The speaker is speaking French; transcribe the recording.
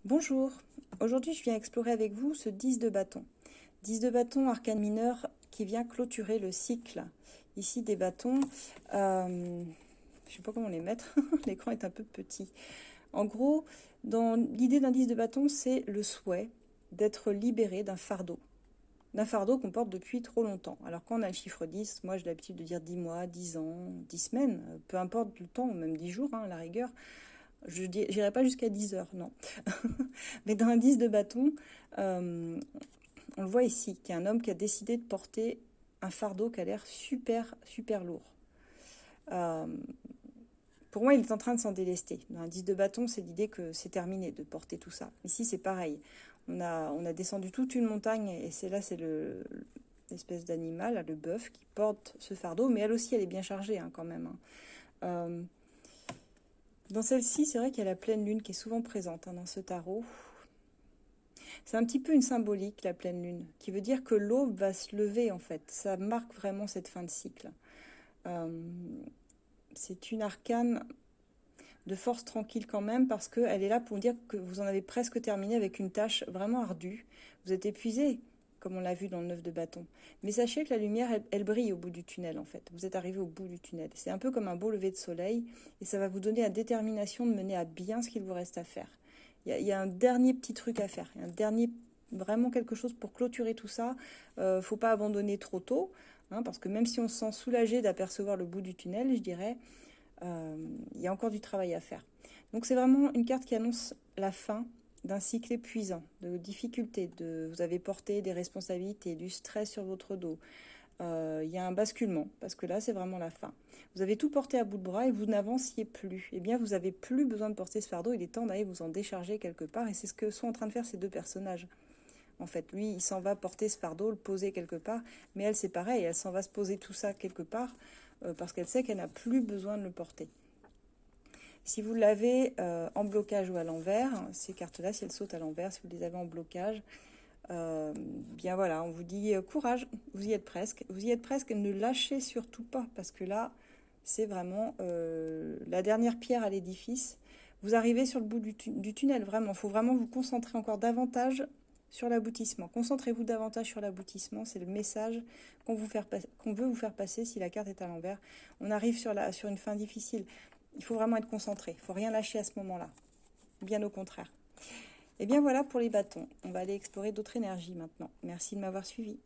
Bonjour, aujourd'hui je viens explorer avec vous ce 10 de bâton. 10 de bâton, arcane mineur, qui vient clôturer le cycle. Ici des bâtons, je ne sais pas comment les mettre, l'écran est un peu petit. En gros, dans l'idée d'un 10 de bâton, c'est le souhait d'être libéré d'un fardeau qu'on porte depuis trop longtemps. Alors quand on a le chiffre 10, moi j'ai l'habitude de dire 10 mois, 10 ans, 10 semaines, peu importe le temps, même 10 jours, à la rigueur. Je n'irai pas jusqu'à 10 heures, non. Mais dans un 10 de bâton, on le voit ici, qu'il y a un homme qui a décidé de porter un fardeau qui a l'air super, super lourd. Euh, pour moi, il est en train de s'en délester. Dans un 10 de bâton, c'est l'idée que c'est terminé de porter tout ça. Ici, c'est pareil. On a descendu toute une montagne, et c'est l'espèce d'animal, le bœuf, qui porte ce fardeau, mais elle aussi, elle est bien chargée hein, quand même. Dans celle-ci, c'est vrai qu'il y a la pleine lune qui est souvent présente dans ce tarot. C'est un petit peu une symbolique, la pleine lune, qui veut dire que l'aube va se lever en fait. Ça marque vraiment cette fin de cycle. C'est une arcane de force tranquille quand même, parce qu'elle est là pour dire que vous en avez presque terminé avec une tâche vraiment ardue. Vous êtes épuisé, comme on l'a vu dans le 9 de bâton. Mais sachez que la lumière, elle brille au bout du tunnel en fait. Vous êtes arrivé au bout du tunnel. C'est un peu comme un beau lever de soleil, et ça va vous donner la détermination de mener à bien ce qu'il vous reste à faire. Il y a un dernier petit truc à faire, un dernier, vraiment quelque chose pour clôturer tout ça. Faut pas abandonner trop tôt, hein, parce que même si on se sent soulagé d'apercevoir le bout du tunnel, je dirais, il y a encore du travail à faire. Donc c'est vraiment une carte qui annonce la fin d'un cycle épuisant, de difficultés, vous avez porté des responsabilités, du stress sur votre dos. Il y a un basculement, parce que là, c'est vraiment la fin. Vous avez tout porté à bout de bras et vous n'avanciez plus. Eh bien, vous n'avez plus besoin de porter ce fardeau, il est temps d'aller vous en décharger quelque part, et c'est ce que sont en train de faire ces deux personnages. En fait, lui, il s'en va porter ce fardeau, le poser quelque part, mais elle, c'est pareil, elle s'en va se poser tout ça quelque part, parce qu'elle sait qu'elle n'a plus besoin de le porter. Si vous l'avez en blocage ou à l'envers, ces cartes-là, si elles sautent à l'envers, si vous les avez en blocage, bien voilà, on vous dit courage, vous y êtes presque. Vous y êtes presque, ne lâchez surtout pas, parce que là, c'est vraiment la dernière pierre à l'édifice. Vous arrivez sur le bout du tunnel, vraiment. Il faut vraiment vous concentrer encore davantage sur l'aboutissement. Concentrez-vous davantage sur l'aboutissement, c'est le message qu'on veut vous faire passer si la carte est à l'envers. On arrive sur une fin difficile. Il faut vraiment être concentré, il ne faut rien lâcher à ce moment-là. Bien au contraire. Et bien voilà pour les bâtons. On va aller explorer d'autres énergies maintenant. Merci de m'avoir suivi.